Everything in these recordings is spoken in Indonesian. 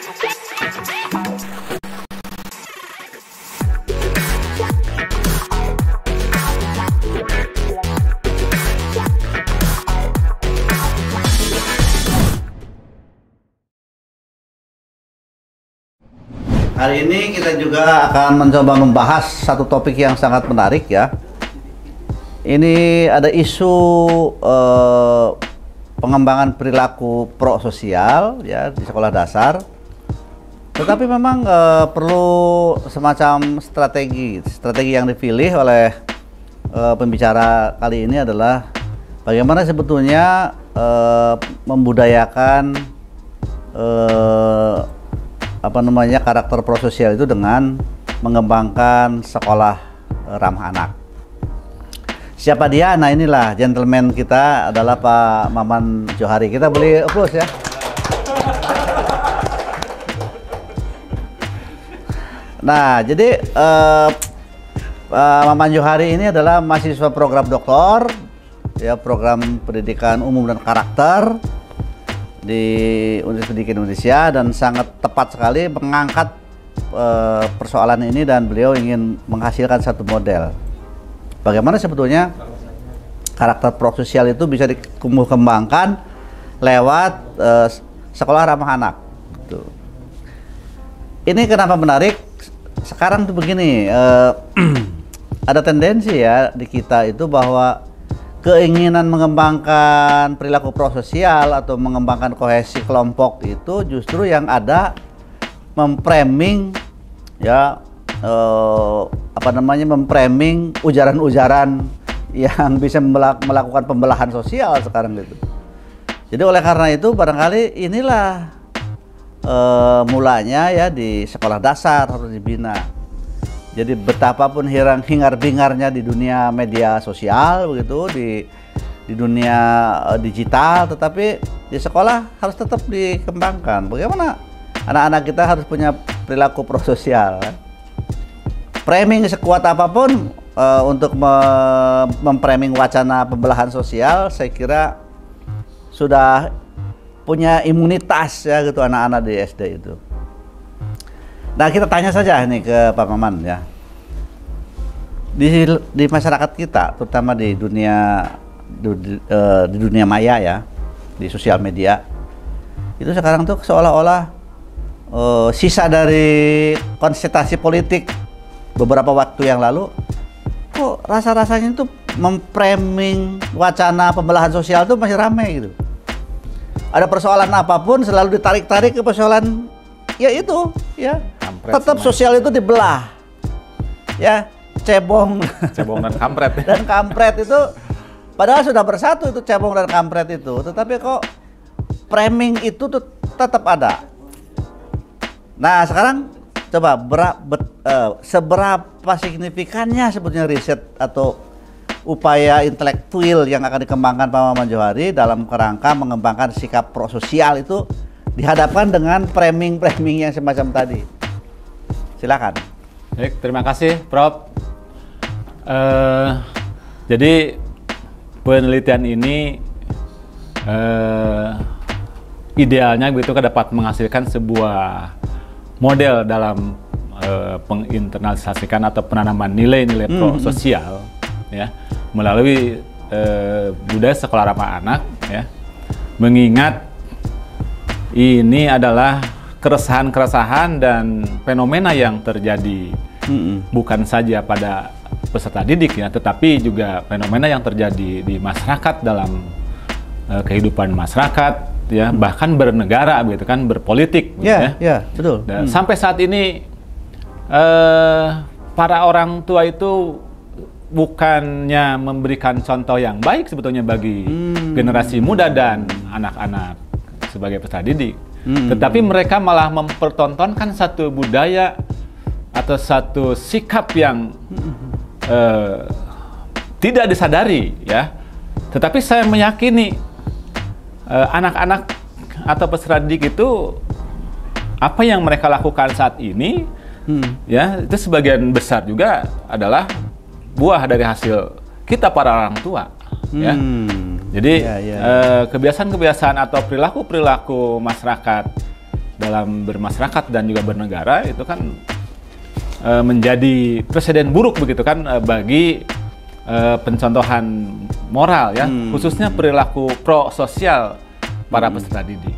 Hari ini kita juga akan mencoba membahas satu topik yang sangat menarik ya. Ini ada isu pengembangan perilaku prososial ya di sekolah dasar. Tetapi memang perlu semacam strategi yang dipilih oleh pembicara kali ini adalah bagaimana sebetulnya membudayakan karakter prososial itu dengan mengembangkan sekolah ramah anak. Siapa dia? Nah, inilah gentleman kita adalah Pak Maman Johari. Kita boleh applause ya. Nah, jadi Pak Maman Johari ini adalah mahasiswa program doktor ya, program pendidikan umum dan karakter di Universitas Pendidikan Indonesia, dan sangat tepat sekali mengangkat persoalan ini, dan beliau ingin menghasilkan satu model bagaimana sebetulnya karakter prososial itu bisa dikembangkan lewat sekolah ramah anak. Tuh. Ini kenapa menarik? Sekarang tuh begini, ada tendensi ya di kita itu bahwa keinginan mengembangkan perilaku prososial atau mengembangkan kohesi kelompok itu justru yang ada memframing ya memframing ujaran-ujaran yang bisa melakukan pembelahan sosial sekarang gitu. Jadi oleh karena itu barangkali inilah mulanya ya di sekolah dasar harus dibina. Jadi betapapun hingar-bingarnya di dunia media sosial begitu, di dunia digital, tetapi di sekolah harus tetap dikembangkan. Bagaimana anak-anak kita harus punya perilaku prososial. Framing sekuat apapun untuk memframing wacana pembelahan sosial, saya kira sudah punya imunitas ya gitu anak-anak di SD itu. Nah, kita tanya saja nih ke Pak Maman ya. Di masyarakat kita, terutama di dunia maya ya, di sosial media, itu sekarang tuh seolah-olah sisa dari konsentrasi politik beberapa waktu yang lalu, kok rasa-rasanya itu memframing wacana pembelahan sosial tuh masih ramai gitu. Ada persoalan apapun selalu ditarik-tarik ke persoalan ya itu ya. Tetap sosial itu dibelah ya, cebong dan kampret. Dan kampret itu padahal sudah bersatu itu cebong dan kampret itu, tetapi kok framing itu tuh tetap ada. Nah, sekarang coba seberapa signifikannya sebetulnya riset atau upaya intelektual yang akan dikembangkan Pak Maman Johari dalam kerangka mengembangkan sikap prososial itu dihadapkan dengan framing yang semacam tadi. Silakan. Baik, terima kasih Prof. Jadi penelitian ini idealnya begitu dapat menghasilkan sebuah model dalam penginternalisasikan atau penanaman nilai-nilai prososial ya melalui budaya sekolah ramah anak ya, mengingat ini adalah keresahan-keresahan dan fenomena yang terjadi bukan saja pada peserta didik ya, tetapi juga fenomena yang terjadi di masyarakat dalam kehidupan masyarakat ya, bahkan bernegara gitu kan, berpolitik ya. Betul. Dan sampai saat ini para orang tua itu bukannya memberikan contoh yang baik sebetulnya bagi generasi muda dan anak-anak sebagai peserta didik. Tetapi mereka malah mempertontonkan satu budaya atau satu sikap yang tidak disadari ya. Tetapi saya meyakini anak-anak atau peserta didik itu apa yang mereka lakukan saat ini ya, itu sebagian besar juga adalah buah dari hasil kita para orang tua ya. Jadi kebiasaan-kebiasaan atau perilaku-perilaku masyarakat dalam bermasyarakat dan juga bernegara itu kan menjadi presiden buruk begitu kan bagi pencontohan moral ya, khususnya perilaku pro-sosial para peserta didik.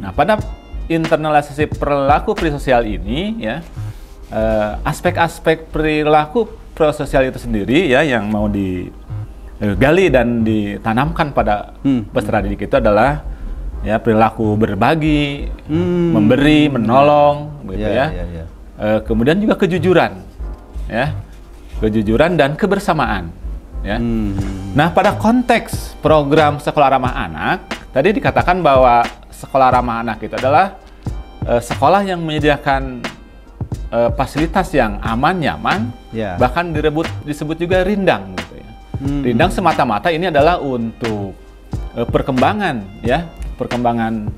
Nah, pada internalisasi perilaku pro-sosial ini ya, aspek-aspek perilaku pro-sosial itu sendiri ya yang mau digali dan ditanamkan pada peserta didik itu adalah ya perilaku berbagi, memberi, menolong, gitu ya. Kemudian juga kejujuran, ya, kejujuran dan kebersamaan, ya. Nah, pada konteks program Sekolah Ramah Anak, tadi dikatakan bahwa Sekolah Ramah Anak itu adalah sekolah yang menyediakan fasilitas yang aman, nyaman, bahkan disebut juga rindang, gitu ya. Rindang semata-mata ini adalah untuk perkembangan, ya, perkembangan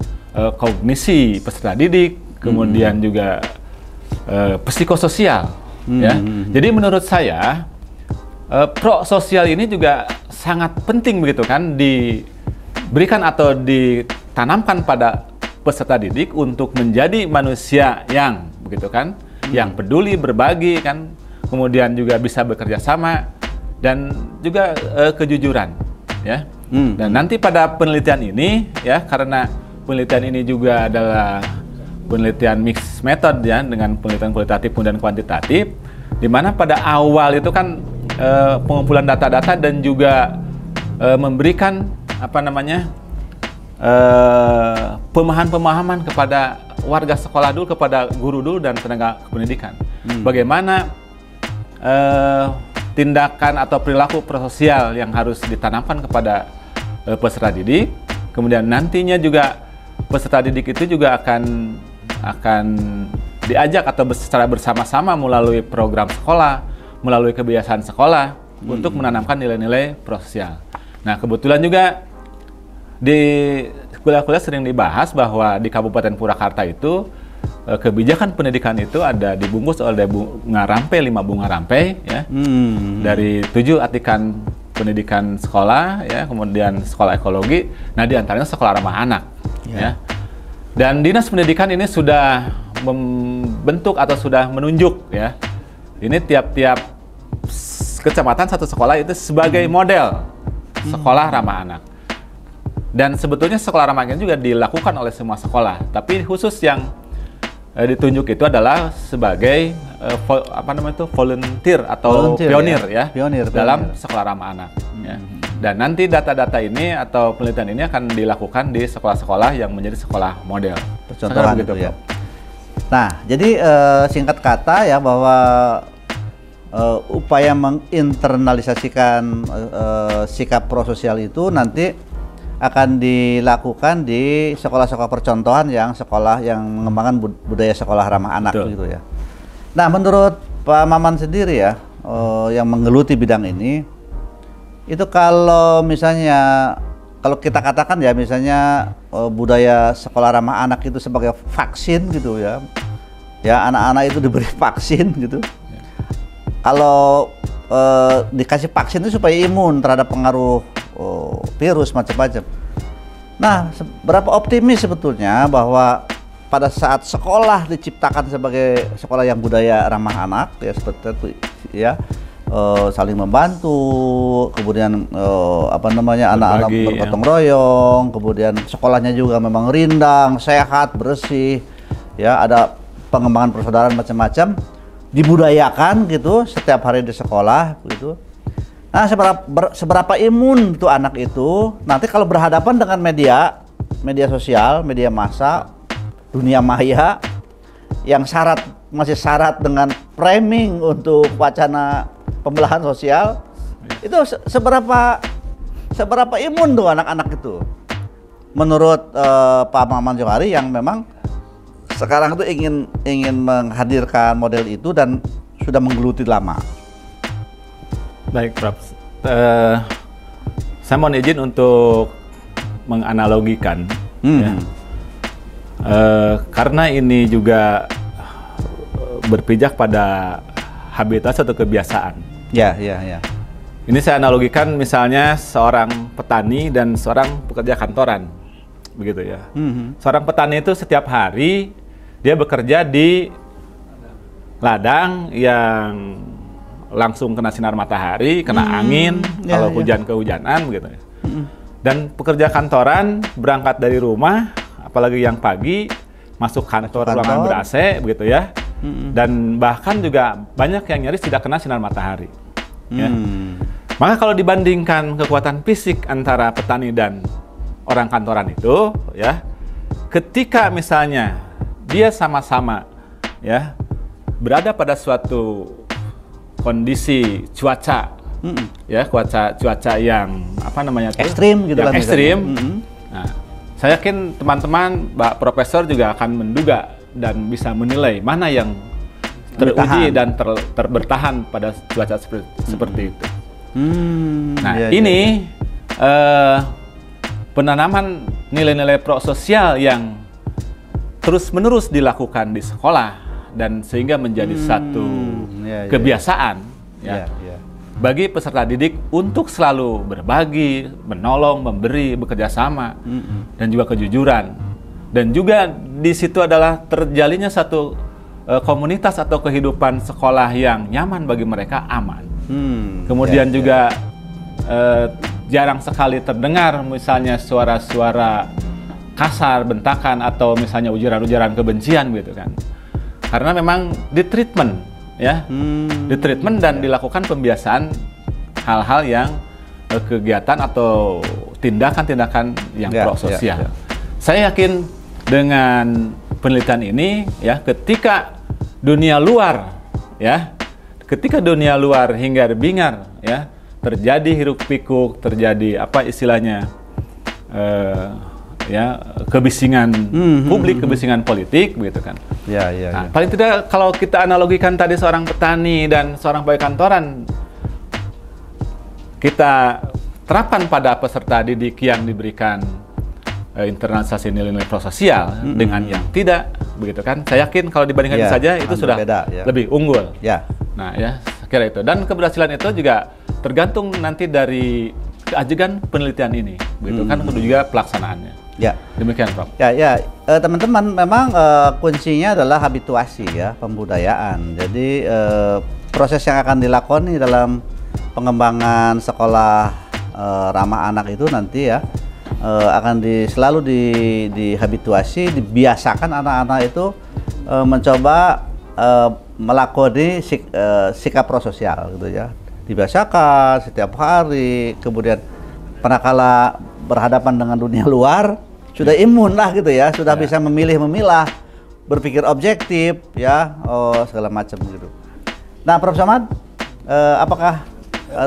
kognisi peserta didik, kemudian juga psikososial, ya. Jadi menurut saya pro-sosial ini juga sangat penting begitu kan diberikan atau ditanamkan pada peserta didik untuk menjadi manusia yang begitu kan, yang peduli, berbagi kan, kemudian juga bisa bekerja sama dan juga kejujuran, ya. Dan nanti pada penelitian ini ya, karena penelitian ini juga adalah penelitian mix method ya, dengan penelitian kualitatif dan kuantitatif, di mana pada awal itu kan pengumpulan data-data dan juga memberikan apa namanya pemahaman-pemahaman kepada warga sekolah dulu, kepada guru dulu dan tenaga kependidikan. Bagaimana tindakan atau perilaku prososial yang harus ditanamkan kepada peserta didik. Kemudian nantinya juga peserta didik itu juga akan diajak atau secara bersama-sama melalui program sekolah, melalui kebiasaan sekolah untuk menanamkan nilai-nilai prososial. Nah, kebetulan juga di kuliah-kuliah sering dibahas bahwa di Kabupaten Purwakarta itu kebijakan pendidikan itu ada dibungkus oleh bunga rampai, 5 bunga rampai ya. Dari 7 atikan pendidikan sekolah ya, kemudian sekolah ekologi. Nah, di antaranya sekolah ramah anak ya. Dan Dinas Pendidikan ini sudah membentuk atau sudah menunjuk ya. Ini tiap-tiap kecamatan satu sekolah itu sebagai model sekolah ramah anak. Dan sebetulnya sekolah ramah anak juga dilakukan oleh semua sekolah, tapi khusus yang ditunjuk itu adalah sebagai volunteer atau pionir ya, dalam sekolah ramah anak. Ya. Dan nanti data-data ini atau penelitian ini akan dilakukan di sekolah-sekolah yang menjadi sekolah model. Percontohan gitu ya. Nah, jadi singkat kata ya bahwa upaya menginternalisasikan sikap prososial itu nanti akan dilakukan di sekolah-sekolah percontohan yang mengembangkan budaya sekolah ramah anak. Betul. Gitu ya. Nah, menurut Pak Maman sendiri ya, yang menggeluti bidang ini, itu kalau kita katakan ya misalnya budaya sekolah ramah anak itu sebagai vaksin gitu ya, anak-anak itu diberi vaksin gitu. Kalau dikasih vaksin itu supaya imun terhadap pengaruh virus macam-macam. Nah, seberapa optimis sebetulnya bahwa pada saat sekolah diciptakan sebagai sekolah yang budaya ramah anak ya, seperti itu ya, saling membantu, kemudian anak-anak bergotong royong, kemudian sekolahnya juga memang rindang, sehat, bersih, ya, ada pengembangan persaudaraan macam-macam, dibudayakan gitu setiap hari di sekolah gitu. Nah, seberapa imun tuh anak itu nanti kalau berhadapan dengan media sosial, media massa, dunia maya yang masih syarat dengan framing untuk wacana pembelahan sosial, itu seberapa imun tuh anak-anak itu menurut Pak Maman Johari yang memang sekarang itu ingin menghadirkan model itu dan sudah menggeluti lama. Baik, Prof. Saya mohon izin untuk menganalogikan ya. Karena ini juga berpijak pada habitat atau kebiasaan. Ya. Ini saya analogikan misalnya seorang petani dan seorang pekerja kantoran, begitu ya. Seorang petani itu setiap hari dia bekerja di ladang yang langsung kena sinar matahari, kena angin, kalau hujan kehujanan begitu. Dan pekerja kantoran berangkat dari rumah, apalagi yang pagi, masuk kantor ruangan ber-AC begitu ya. Dan bahkan juga banyak yang nyaris tidak kena sinar matahari. Ya. Maka kalau dibandingkan kekuatan fisik antara petani dan orang kantoran itu, ya, ketika misalnya dia sama-sama ya berada pada suatu kondisi cuaca, ya cuaca yang apa namanya tuh? Ekstrim gitu yang lah. Ekstrim. Nah, saya yakin teman-teman, Mbak Profesor juga akan menduga dan bisa menilai mana yang teruji dan bertahan pada cuaca seperti itu. Nah, ini penanaman nilai-nilai prososial yang terus-menerus dilakukan di sekolah dan sehingga menjadi satu kebiasaan bagi peserta didik untuk selalu berbagi, menolong, memberi, bekerja sama, dan juga kejujuran. Dan juga di situ adalah terjalinnya satu komunitas atau kehidupan sekolah yang nyaman bagi mereka, aman. Kemudian juga jarang sekali terdengar misalnya suara-suara kasar, bentakan, atau misalnya ujaran-ujaran kebencian gitu kan. Karena memang di treatment ya, di treatment dan dilakukan pembiasaan hal-hal yang kegiatan atau tindakan-tindakan yang prososial. Saya yakin dengan penelitian ini ya, ketika dunia luar ya, ketika dunia luar hingar bingar ya, terjadi hiruk pikuk, terjadi apa istilahnya ya kebisingan publik, kebisingan politik begitu kan. Nah, paling tidak kalau kita analogikan tadi seorang petani dan seorang pegawai kantoran, kita terapkan pada peserta didik yang diberikan internalisasi nilai-nilai prososial dengan yang tidak begitu kan. Saya yakin kalau dibandingkan saja itu sudah lebih unggul. Nah ya, saya kira itu. Dan keberhasilan itu juga tergantung nanti dari keajegan penelitian ini, begitu kan, juga pelaksanaannya. Demikian, Prof. Teman-teman, memang kuncinya adalah habituasi ya, pembudayaan. Jadi proses yang akan dilakoni dalam pengembangan sekolah ramah anak itu nanti ya akan selalu dihabituasi, dibiasakan anak-anak itu mencoba melakoni sikap prososial gitu ya. Dibiasakan setiap hari, kemudian manakala berhadapan dengan dunia luar sudah imun lah gitu ya, sudah bisa memilih-memilah, berpikir objektif ya, segala macam gitu. Nah, Prof. Samad, apakah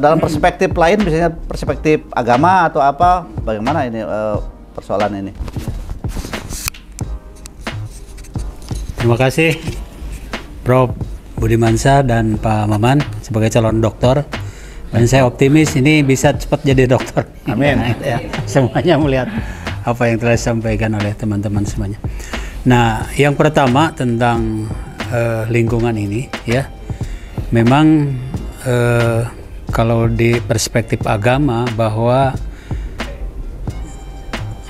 dalam perspektif lain, misalnya perspektif agama atau apa, bagaimana ini persoalan ini? Terima kasih Prof. Budimansyah dan Pak Maman sebagai calon dokter, dan saya optimis ini bisa cepat jadi dokter. Amin. Ya, semuanya melihat apa yang telah disampaikan oleh teman-teman semuanya. Nah, yang pertama tentang lingkungan ini ya, memang kalau di perspektif agama bahwa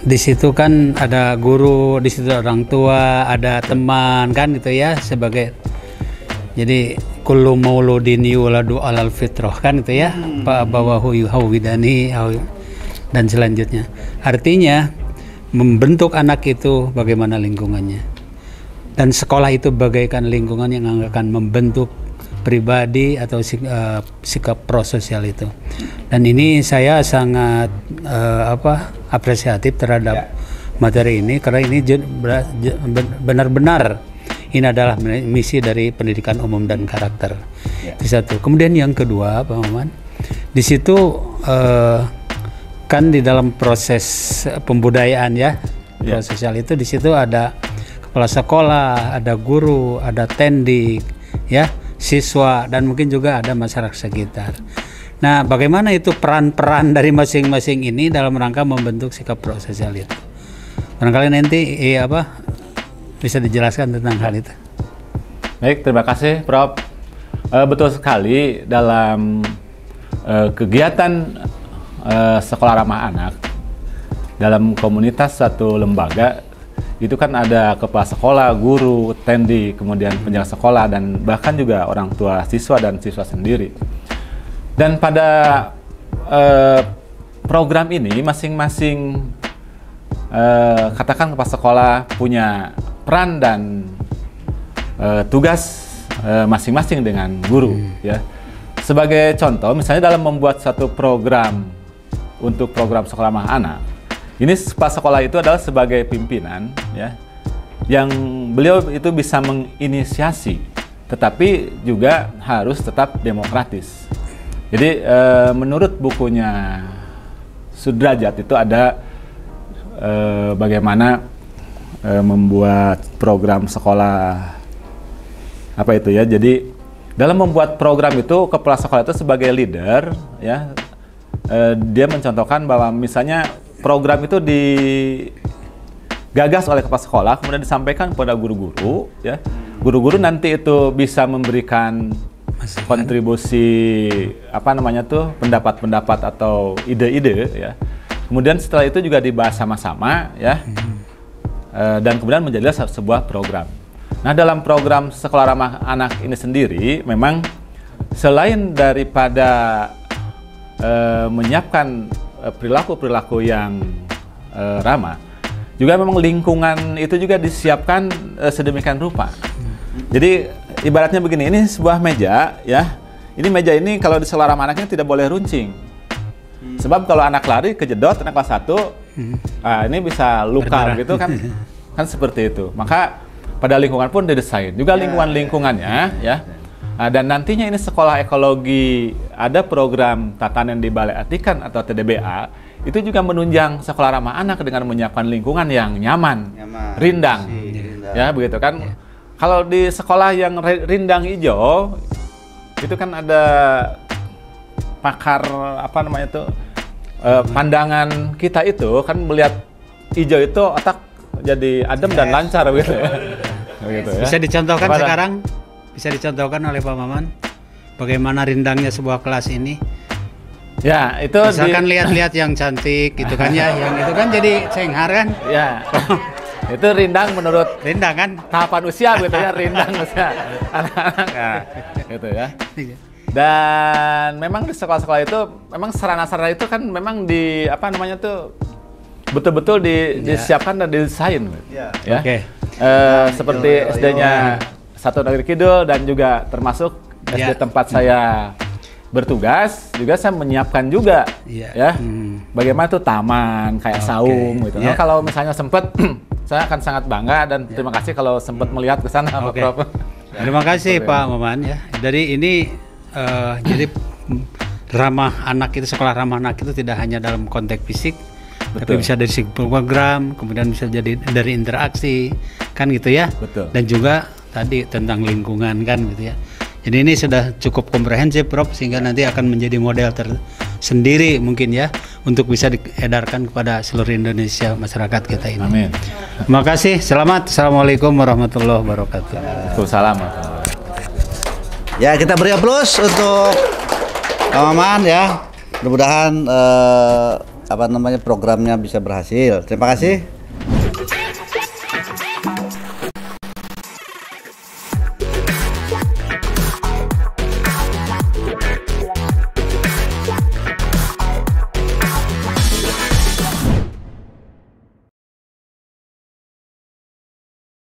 di situ kan ada guru, di situ ada orang tua, ada teman kan gitu ya, sebagai jadi kullu mauludin yuladu alal fitrah kan itu ya, fa abawahu yuhawidani dan selanjutnya. Artinya membentuk anak itu bagaimana lingkungannya, dan sekolah itu bagaikan lingkungan yang akan membentuk pribadi atau sikap prososial itu. Dan ini saya sangat apresiatif terhadap materi ini, karena ini benar-benar ini adalah misi dari pendidikan umum dan karakter. Itu satu. Kemudian yang kedua, Pak Maman, di situ kan di dalam proses pembudayaan ya, prososial itu di situ ada kepala sekolah, ada guru, ada tendik, ya, siswa, dan mungkin juga ada masyarakat sekitar. Nah, bagaimana itu peran-peran dari masing-masing ini dalam rangka membentuk sikap prososial itu? Barangkali nanti bisa dijelaskan tentang hal itu. Baik, terima kasih Prof. Betul sekali, dalam kegiatan sekolah ramah anak dalam komunitas satu lembaga itu kan ada kepala sekolah, guru, tendi, kemudian penjaga sekolah, dan bahkan juga orang tua siswa dan siswa sendiri. Dan pada program ini masing-masing katakan kepala sekolah punya peran dan tugas masing-masing dengan guru, ya. Sebagai contoh, misalnya dalam membuat satu program untuk program sekolah ramah anak, ini kepala sekolah itu adalah sebagai pimpinan, ya, yang beliau itu bisa menginisiasi, tetapi juga harus tetap demokratis. Jadi menurut bukunya Sudrajat itu ada bagaimana membuat program sekolah apa itu ya. Jadi dalam membuat program itu kepala sekolah itu sebagai leader, ya, dia mencontohkan bahwa misalnya program itu digagas oleh kepala sekolah, kemudian disampaikan kepada guru-guru, ya. Guru-guru nanti itu bisa memberikan kontribusi apa namanya tuh, pendapat-pendapat atau ide-ide, ya. Kemudian setelah itu juga dibahas sama-sama, ya. Dan kemudian menjadilah sebuah program. Nah, dalam program sekolah ramah anak ini sendiri, memang selain daripada menyiapkan perilaku-perilaku yang ramah, juga memang lingkungan itu juga disiapkan sedemikian rupa. Jadi ibaratnya begini, ini sebuah meja, ya. Ini meja ini kalau di sekolah ramah anak ini tidak boleh runcing. Sebab kalau anak lari kejedot anak kelas 1, ini bisa luka gitu kan. Kan seperti itu. Maka pada lingkungan pun didesain juga lingkungannya, ya. Dan nantinya ini sekolah ekologi ada program tatanan di Balai Atikan atau TDBA, itu juga menunjang sekolah ramah anak dengan menyiapkan lingkungan yang nyaman. Rindang. Ya, begitu kan. Ya. Kalau di sekolah yang rindang hijau, itu kan ada pakar apa namanya itu, pandangan kita itu kan melihat hijau itu otak jadi adem dan lancar gitu ya. Begitu, ya. Bisa dicontohkan sekarang, bisa dicontohkan oleh Pak Maman bagaimana rindangnya sebuah kelas ini. Ya, itu misalkan lihat-lihat yang cantik gitu kan ya, yang itu kan jadi cenghar kan. Ya. Itu rindang menurut rindang kan tahapan usia gitu ya, rindang usia anak-anak gitu ya. Dan memang di sekolah-sekolah itu memang sarana-sarana itu kan memang di apa namanya tuh betul-betul disiapkan dan didesain, ya. Oke. Seperti SD-nya Satu Negeri Kidul dan juga termasuk SD tempat saya bertugas juga saya menyiapkan juga, ya. Bagaimana tuh taman kayak saung gitu. Nah, kalau misalnya sempat, saya akan sangat bangga dan terima kasih kalau sempat melihat ke sana, Pak Prof. Terima kasih Pak Maman, ya. Dari ini jadi ramah anak itu, sekolah ramah anak itu tidak hanya dalam konteks fisik. Betul. Tapi bisa dari segi program, kemudian bisa jadi dari interaksi, kan gitu ya. Betul. Dan juga tadi tentang lingkungan kan gitu ya. Jadi ini sudah cukup komprehensif, Prof, sehingga nanti akan menjadi model tersendiri mungkin ya untuk bisa diedarkan kepada seluruh Indonesia, masyarakat kita ini. Amin. Terima kasih. Selamat. Assalamualaikum warahmatullahi wabarakatuh. Waalaikumsalam. Ya, kita beri aplaus untuk Pak Maman, ya. Mudah-mudahan apa namanya programnya bisa berhasil. Terima kasih.